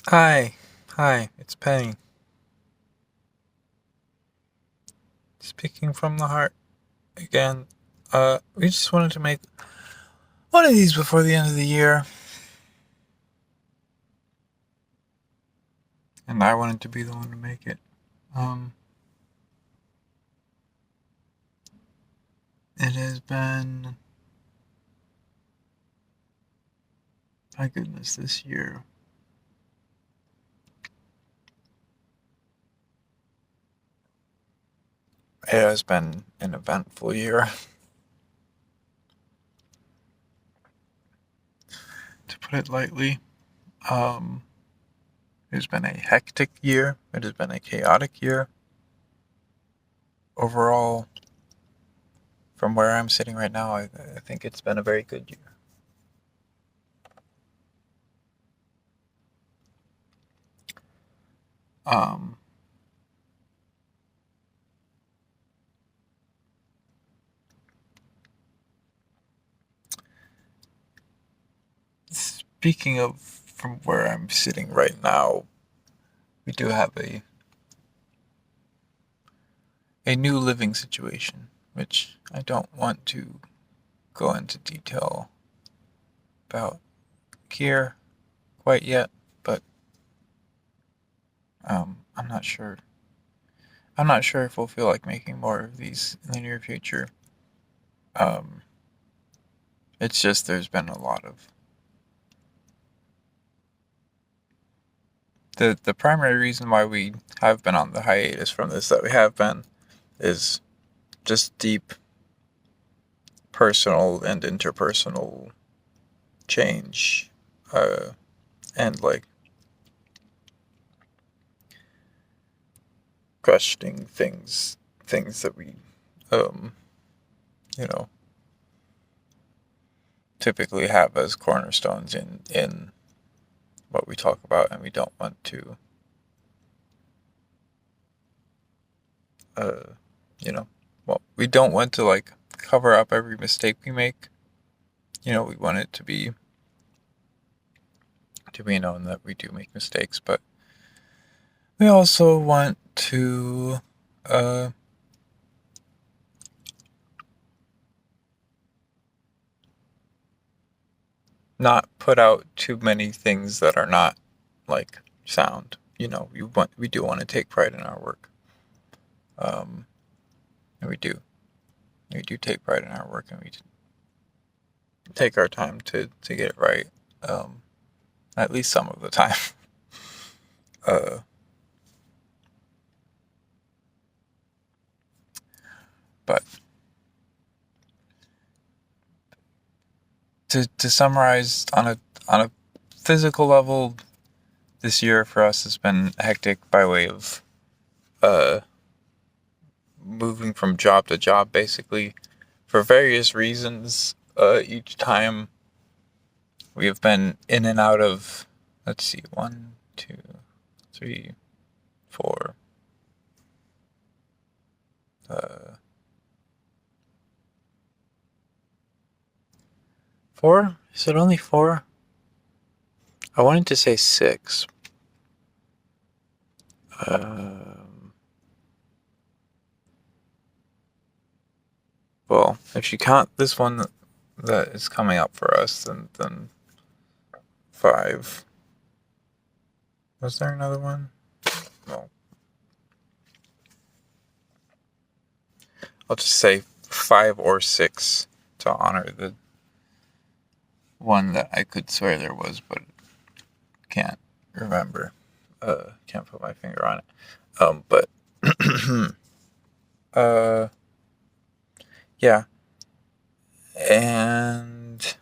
Hi, it's Penny. Speaking from the heart again. We just wanted to make one of these before the end of the year, and I wanted to be the one to make it. Um, it has been, my goodness, this year. It has been an eventful year, to put it lightly. Um, it has been a hectic year. It has been a chaotic year. Overall, from where I'm sitting right now, I think it's been a very good year. Um, Speaking of from where I'm sitting right now, we do have a new living situation, which I don't want to go into detail about here quite yet, but I'm not sure. I'm not sure if we'll feel like making more of these in the near future. Um, it's just there's been a lot of the primary reason why we have been on the hiatus from this that we have been is just deep personal and interpersonal change, and like questioning things that we, um, you know, typically have as cornerstones in what we talk about, and we don't want to, uh, you know, well, we don't want to like cover up every mistake we make. We want it to be known that we do make mistakes, but we also want to, uh, not put out too many things that are not like sound. We do want to take pride in our work. Um, and we do take pride in our work, and we take our time to get it right. Um, at least some of the time. uh, but to summarize on a physical level, this year for us has been hectic by way of uh moving from job to job, basically, for various reasons. Each time we have been in and out of, let's see, one, two, three, four, uh, four? Is it only four? I wanted to say six. Um, well, if you count this one that is coming up for us, then five. Was there another one? No. I'll just say five or six to honor the one that I could swear there was, but can't remember. Can't put my finger on it. But uh, yeah, and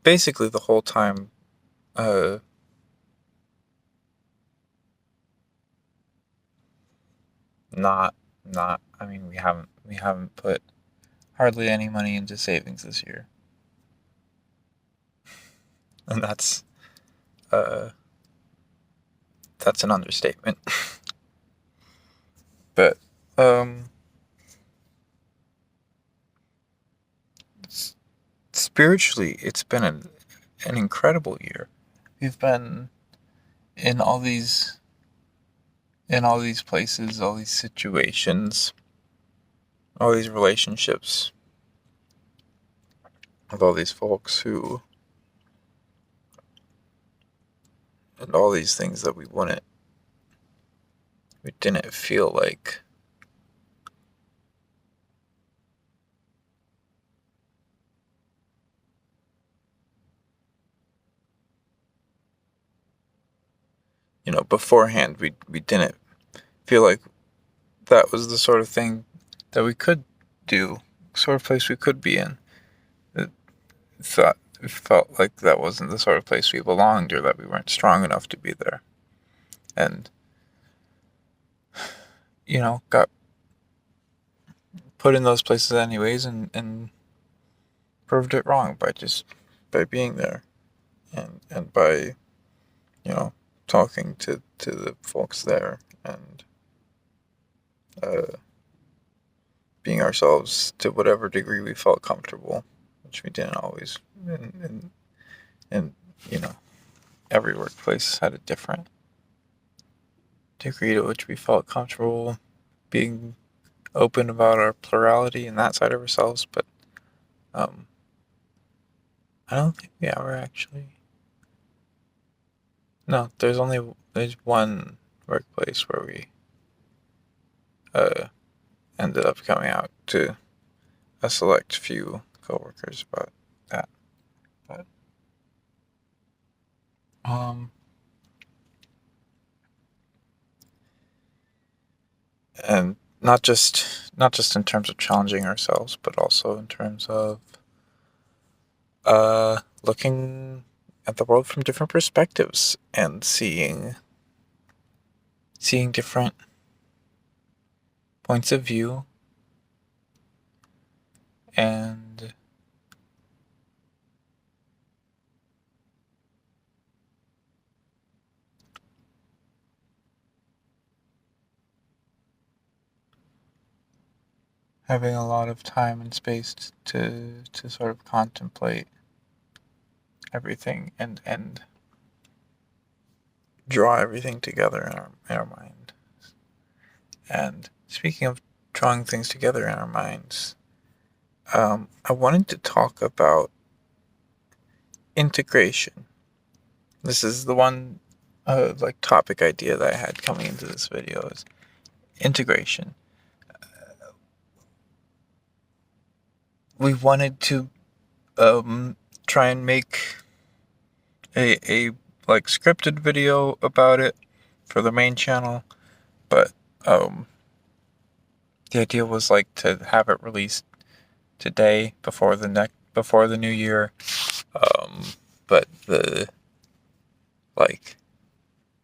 basically the whole time, uh, not not. I mean, we haven't put hardly any money into savings this year, and uh that's an understatement. But um, spiritually, it's been an incredible year. We've been in all these places, all these situations, all these relationships with all these folks who, and all these things that we didn't feel like beforehand we didn't feel like that was the sort of thing that we could do, sort of place we could be in. We felt like that wasn't the sort of place we belonged, or that we weren't strong enough to be there. And, got put in those places anyways, and proved it wrong by being there, and by, talking to the folks there, and being ourselves to whatever degree we felt comfortable, which we didn't always. And every workplace had a different degree to which we felt comfortable being open about our plurality and that side of ourselves, but I don't think we ever actually. No, there's one workplace where we ended up coming out to a select few coworkers about that, but and not just in terms of challenging ourselves, but also in terms of looking at the world from different perspectives and seeing different points of view, and having a lot of time and space to sort of contemplate everything and draw everything together in our mind. And speaking of drawing things together in our minds, I wanted to talk about integration. This is the one topic idea that I had coming into this video, is integration. We wanted to try and make a scripted video about it for the main channel, but the idea was to have it released today before the new year, but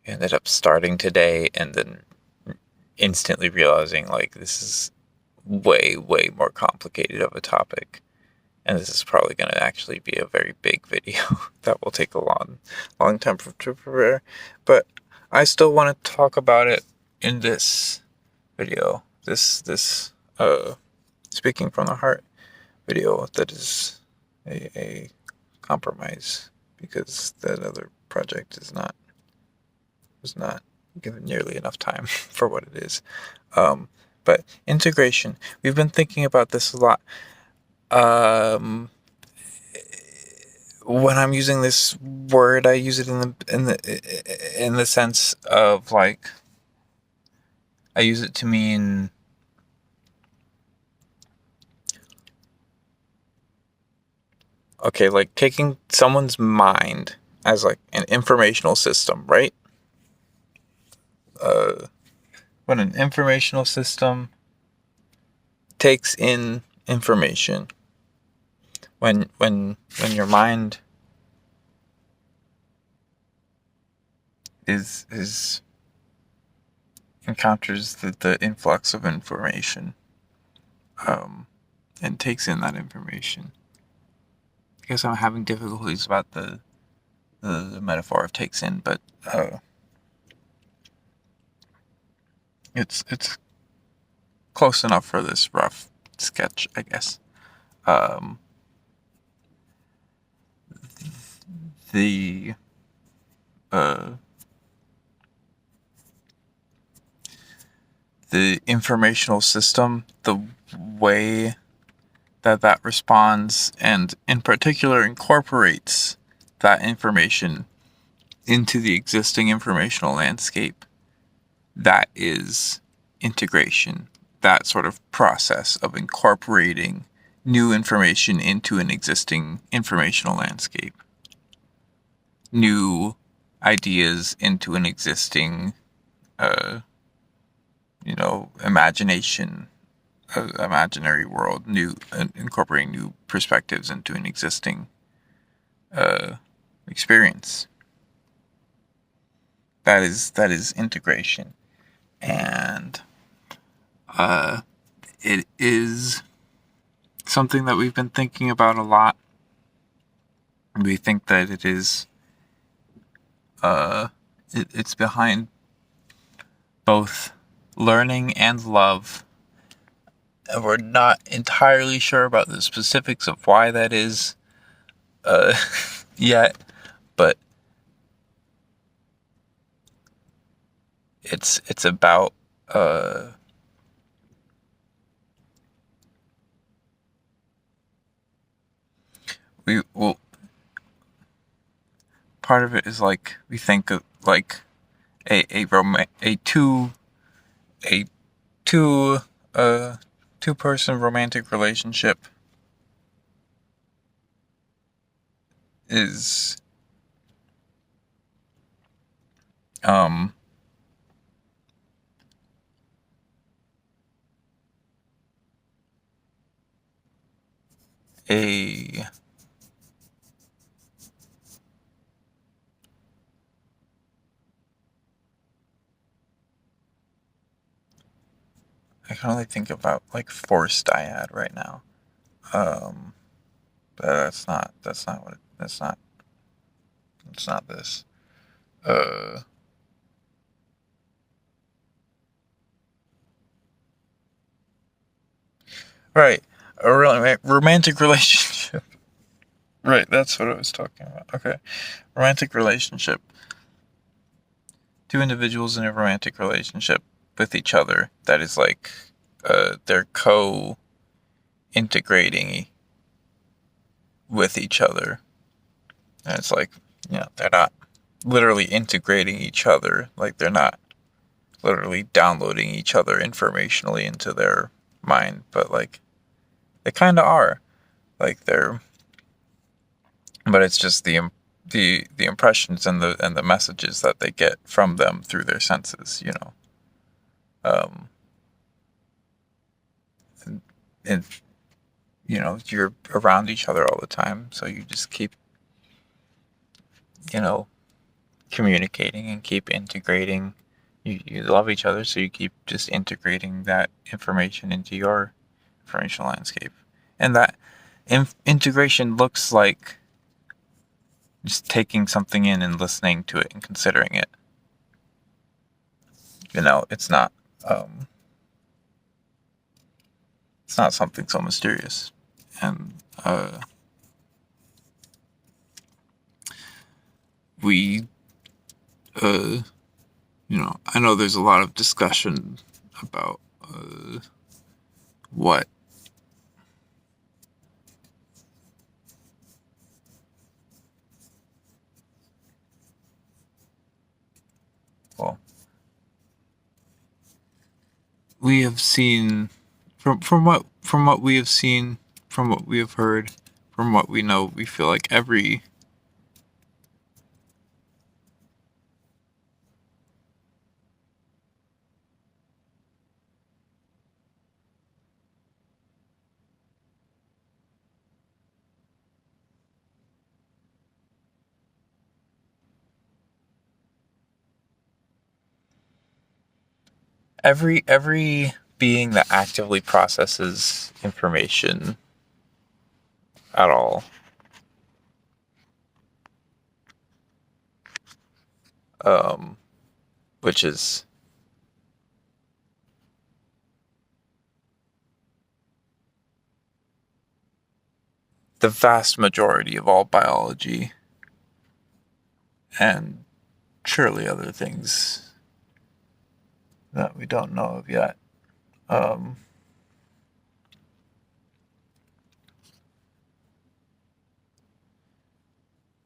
ended up starting today and then instantly realizing this is way more complicated of a topic, and this is probably going to actually be a very big video that will take a long time to prepare, but I still want to talk about it in this video, this speaking from the heart video that is a compromise, because that other project was not given nearly enough time for what it is. But integration, we've been thinking about this a lot. When I'm using this word, I use it in the sense of I use it to mean taking someone's mind as an informational system, right? When an informational system takes in information, when your mind is encounters the influx of information, and takes in that information. I guess I'm having difficulties about the metaphor of takes in, but it's close enough for this rough sketch, I guess. the uh, the informational system, the way that responds, and in particular incorporates that information into the existing informational landscape. That is integration. That sort of process of incorporating new information into an existing informational landscape. New ideas into an existing, imagination, imaginary world. Incorporating new perspectives into an existing experience. That is integration, and it is something that we've been thinking about a lot. We think that it is it's behind both learning and love. And we're not entirely sure about the specifics of why that is yet, but it's about we will part of it is like we think of like a two person romantic relationship is um a I can only think about like forced dyad right now. But that's not this. Uh right. A romantic relationship. Right, that's what I was talking about. Okay. Romantic relationship. Two individuals in a romantic relationship with each other that is like they're co-integrating with each other. And it's like, they're not literally integrating each other. Like they're not literally downloading each other informationally into their mind, but like they kind of are. Like but it's just the impressions and the messages that they get from them through their senses, Um, and you're around each other all the time, so you just keep, you know, communicating and keep integrating. You love each other, so you keep just integrating that information into your informational landscape, and that integration looks like just taking something in and listening to it and considering it. It's not something so mysterious, and we I know there's a lot of discussion about what well we have seen from what we have seen, from what we have heard, from what we know. We feel like every being that actively processes information at all, which is the vast majority of all biology, and surely other things that we don't know of yet.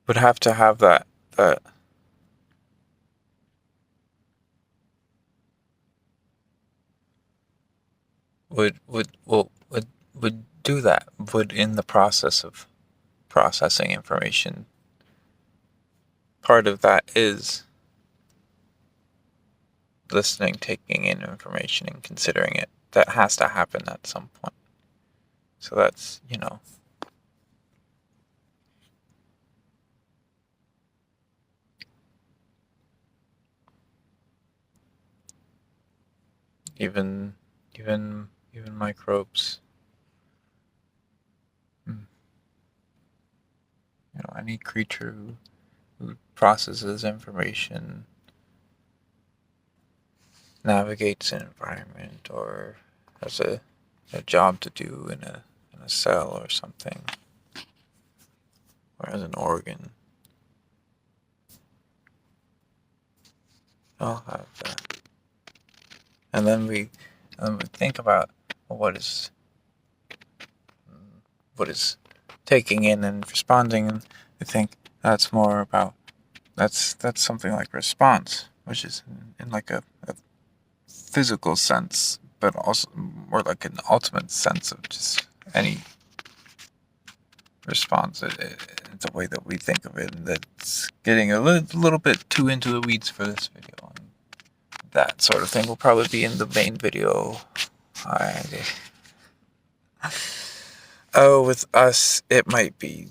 Would have to have that would do that, would in the process of processing information, part of that is listening, taking in information and considering it. That has to happen at some point. So that's, even even microbes, any creature who processes information, navigates an environment, or has a job to do in a cell or something, or as an organ. All have that. And then we think about what is taking in and responding, and we think that's more about that's something like response, which is in like a physical sense, but also more like an ultimate sense of just any response. It's a way that we think of it, and that's getting a little bit too into the weeds for this video. And that sort of thing will probably be in the main video. With us, it might be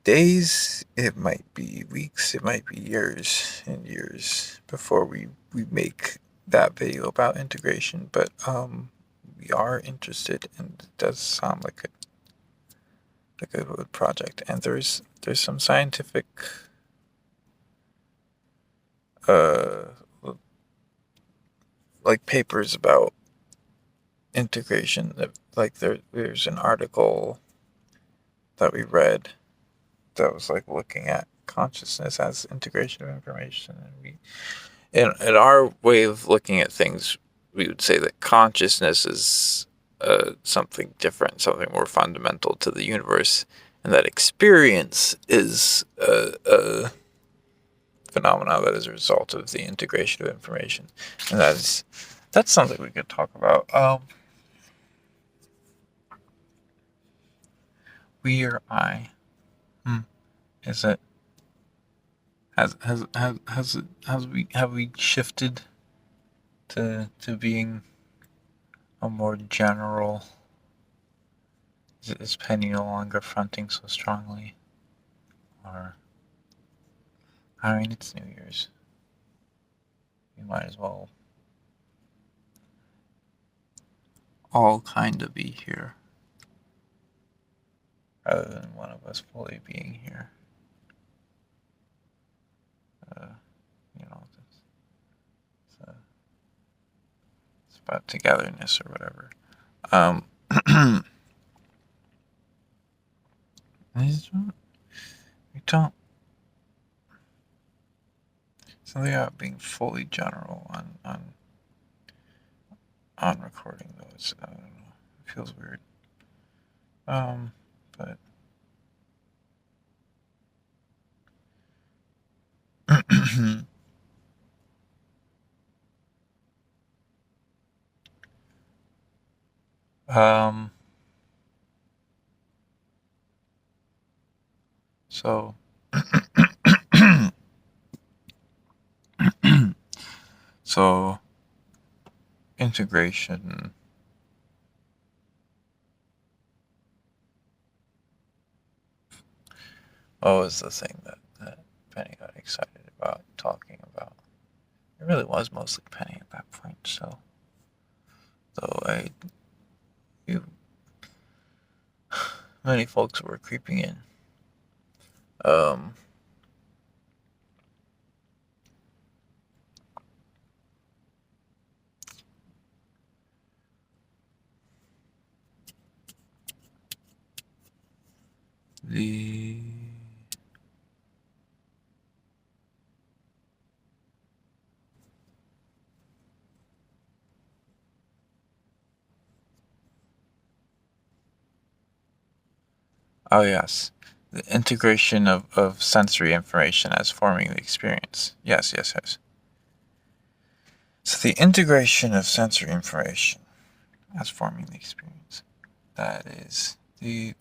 days, it might be weeks, it might be years and years before we make that video about integration. But we are interested, and it does sound like a good project. And there's some scientific like papers about integration. Like there's an article that we read that was like looking at consciousness as integration of information, and we in our way of looking at things, we would say that consciousness is something different, something more fundamental to the universe, and that experience is a phenomena that is a result of the integration of information. And that's something we could talk about. We or I, is it have we shifted to being a more general? Is Penny no longer fronting so strongly? Or, I mean, it's New Year's. We might as well all kind of be here, rather than one of us fully being here. It's about togetherness or whatever. We don't. Something about being fully general on recording though. I don't know. It feels weird. But so so integration. What was the thing that Penny got excited about talking about? It really was mostly Penny at that point. So, though many folks were creeping in. The Oh, yes. The integration of sensory information as forming the experience. Yes, yes, yes. So the integration of sensory information as forming the experience. That is the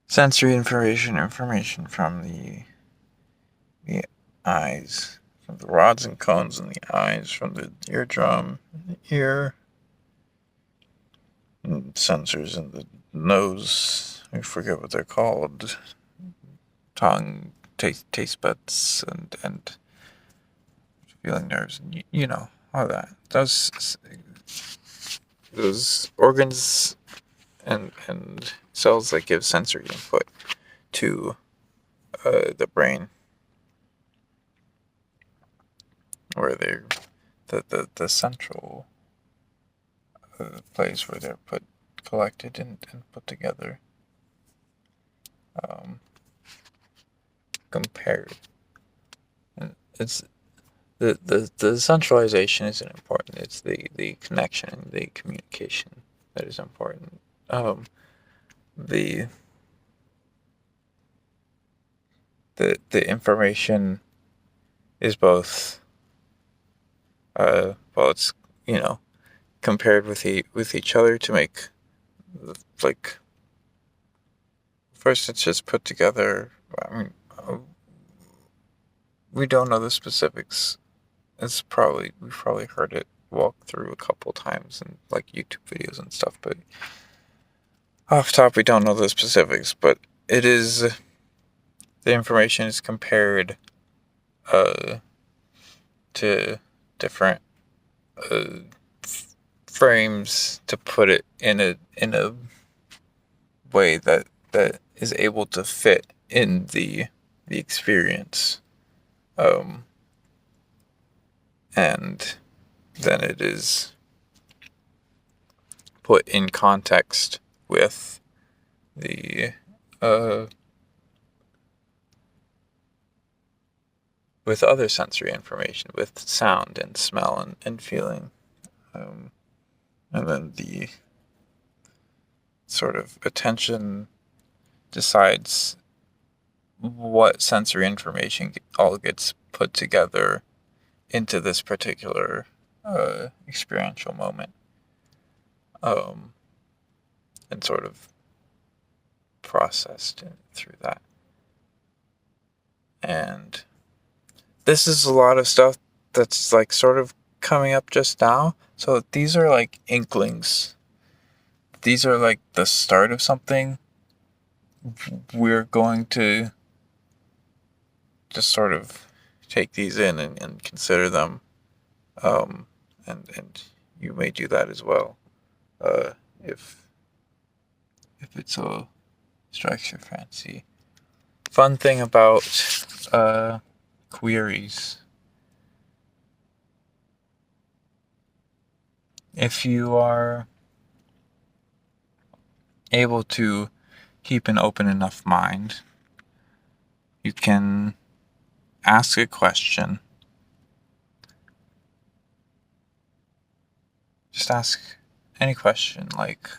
sensory information from the eyes, from the rods and cones in the eyes, from the eardrum, the ear, and sensors in the nose. I forget what they're called. Tongue, taste buds, and feeling nerves, and you know all that. Those organs and cells that give sensory input to the brain, where they're the central place where they're collected and put together, um, compared. And it's the centralization isn't important. It's the connection and the communication that is important. The the information is both well, it's, you know, compared with each other to make, like, first it's just put together. I mean, we don't know the specifics. We've probably heard it walk through a couple times in like YouTube videos and stuff, but off top we don't know the specifics. But it is, the information is compared uh to different uh frames to put it in a way that is able to fit in the experience, um and then it is put in context with the uh with other sensory information, with sound and smell and feeling, um and then the sort of attention decides what sensory information all gets put together into this particular experiential moment, um, and sort of processed through that. And this is a lot of stuff that's like sort of coming up just now. So these are like inklings. These are like the start of something. We're going to just sort of take these in and consider them. Um, and you may do that as well, uh, if it so strikes your fancy. Fun thing about queries: if you are able to keep an open enough mind, you can ask a question. Just ask any question, like,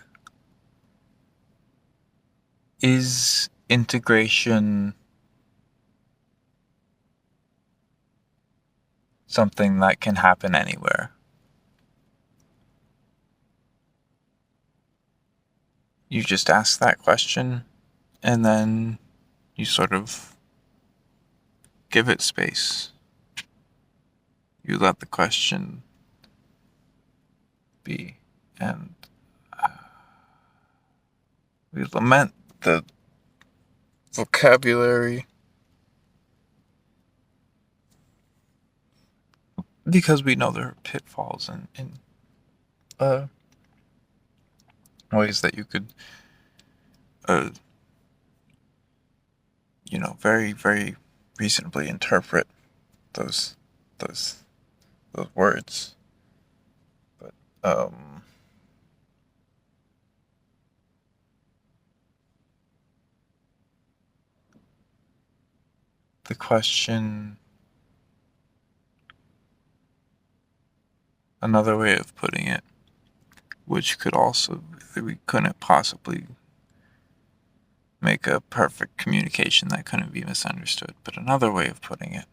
is integration something that can happen anywhere? You just ask that question, and then you sort of give it space. You let the question be. And we lament the vocabulary because we know there are pitfalls in uh, ways that you could, uh, very, very reasonably interpret those those those words. But the question, another way of putting it, which could also, we couldn't possibly make a perfect communication that couldn't be misunderstood. But another way of putting it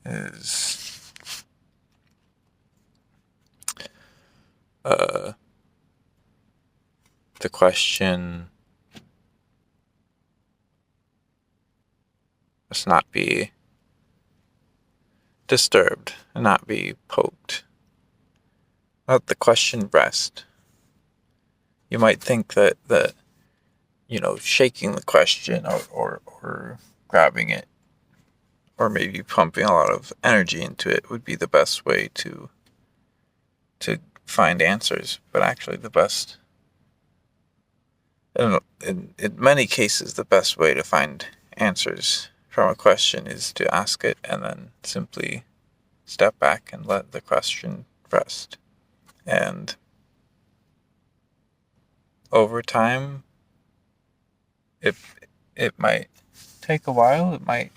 is the question must not be disturbed and not be poked. Let the question rest. You might think that shaking the question or grabbing it or maybe pumping a lot of energy into it would be the best way to find answers. But actually in many cases, the best way to find answers from a question is to ask it and then simply step back and let the question rest. And over time, it might take a while. It might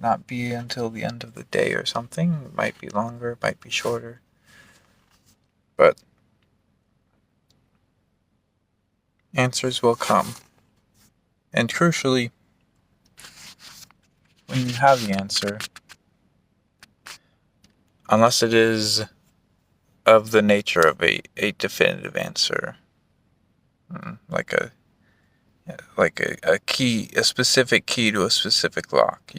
not be until the end of the day or something. It might be longer, it might be shorter. But answers will come. And crucially, when you have the answer, unless it is of the nature of a definitive answer, like a key, a specific key to a specific lock,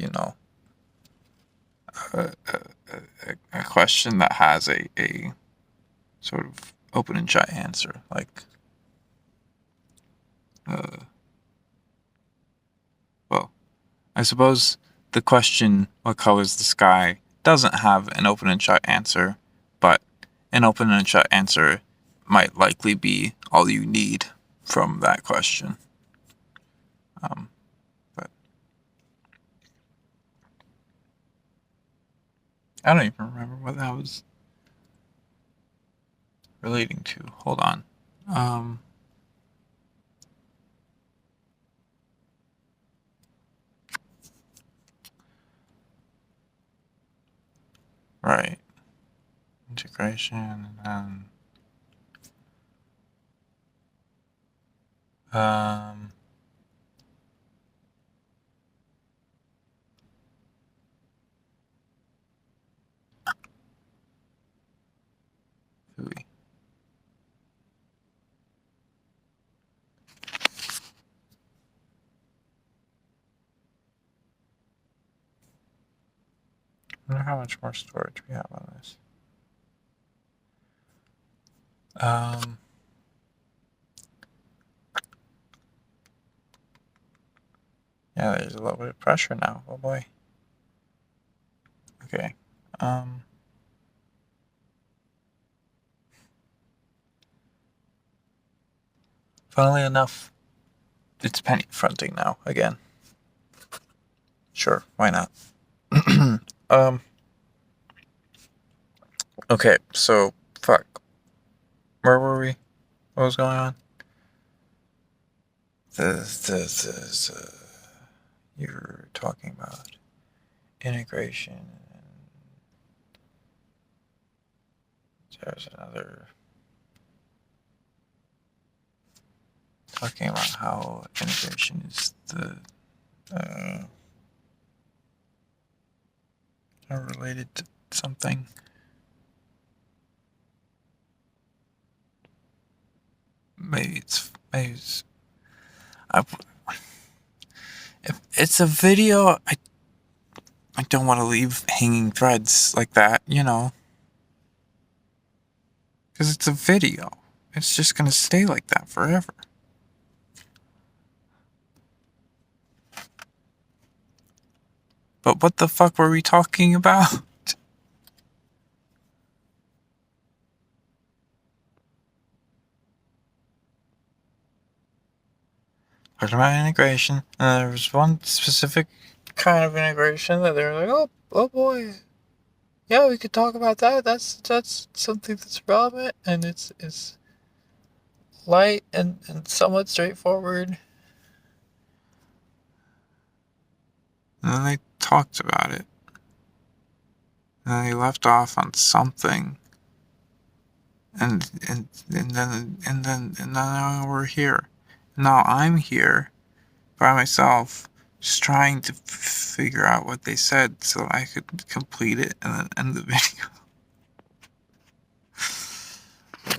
a question that has a sort of open and shut answer, like well, I suppose the question, what color's the sky, doesn't have an open and shut answer, but an open and shut answer might likely be all you need from that question. But I don't even remember what that was relating to. Hold on. Right. Integration and then Ooh. I wonder how much more storage we have on this. Yeah, there's a little bit of pressure now. Oh boy. Okay. Funnily enough, it's penny fronting now again. Sure, why not? Okay, so fuck. Where were we? What was going on? You're talking about integration. There's another talking about how integration is related to something. Maybe it's if it's a video, I don't want to leave hanging threads like that, because it's a video. It's just gonna stay like that forever. But what the fuck were we talking about? Talking about integration, and there was one specific kind of integration that they were like, oh boy, yeah, we could talk about that. That's something that's relevant, and it's light and somewhat straightforward. And then they talked about it. And then they left off on something. And then now we're here. Now I'm here, by myself, just trying to figure out what they said so I could complete it and then end the video.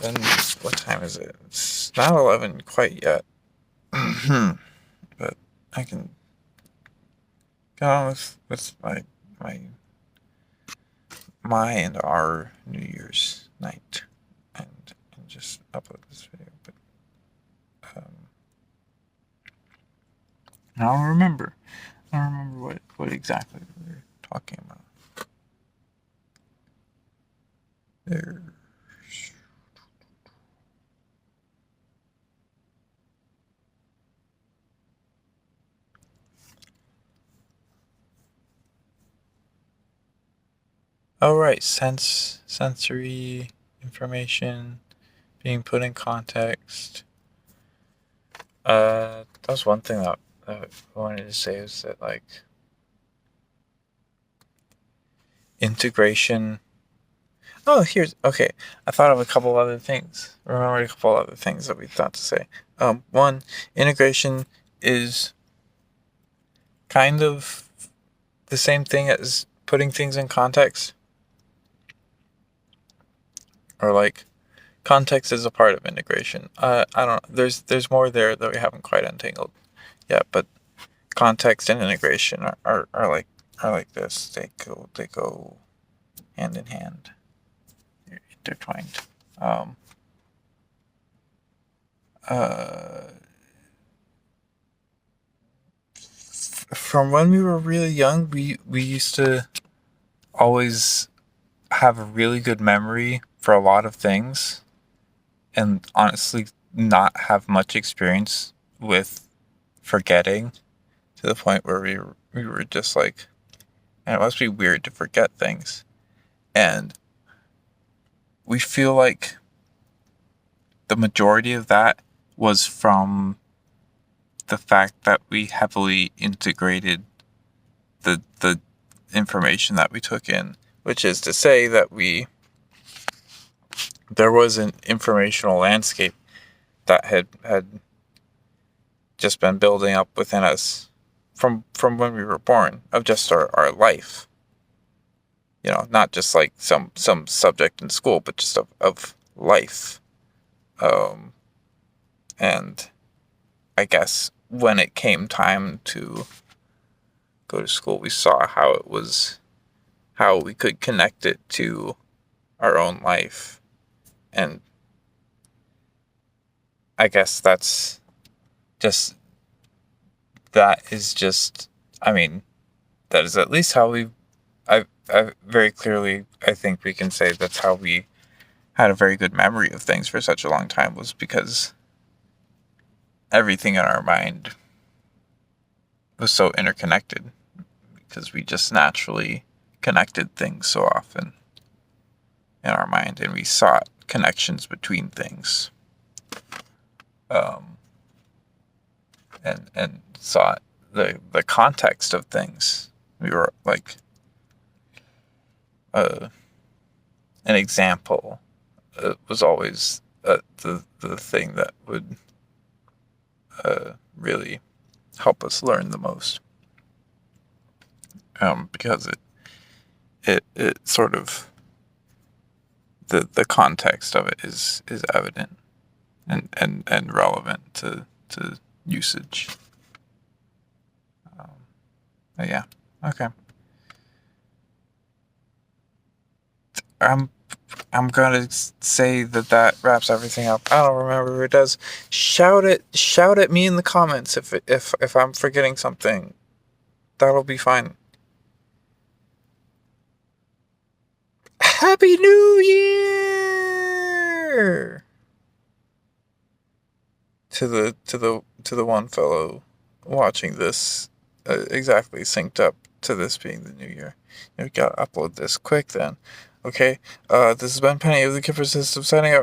And what time is it? It's not 11 quite yet. But I can get on with my and our New Year's night and just upload this video. But I don't remember. What exactly we were talking about. There. Oh, right. Sensory information being put in context. That was one thing that I wanted to say, is that, like, integration. Oh, okay. I thought of a couple other things. Remembered a couple other things that we thought to say. One, integration is kind of the same thing as putting things in context. Or, like, context is a part of integration. I don't know. There's more there that we haven't quite untangled yet, but context and integration are like this. They go hand in hand. They're intertwined. From when we were really young, we used to always have a really good memory for a lot of things, and honestly not have much experience with forgetting, to the point where we were just like, and it must be weird to forget things. And we feel like the majority of that was from the fact that we heavily integrated the information that we took in, which is to say that there was an informational landscape that had just been building up within us from when we were born, of just our life. You know, not just like some subject in school, but just of life. And I guess when it came time to go to school, we saw how we could connect it to our own life. And I guess that is at least how I very clearly, I think we can say that's how we had a very good memory of things for such a long time, was because everything in our mind was so interconnected, because we just naturally connected things so often in our mind, and we sought connections between things, and sought the context of things. We were like, an example was always the thing that would really help us learn the most, because it sort of, the context of it is evident and relevant to usage. But yeah, okay. I'm gonna say that wraps everything up. I don't remember if it does. Shout at me in the comments if I'm forgetting something. That'll be fine. Happy New Year to the one fellow watching this, exactly synced up to this being the new year. We gotta upload this quick then. Okay, this has been Penny of the Kipper System signing out.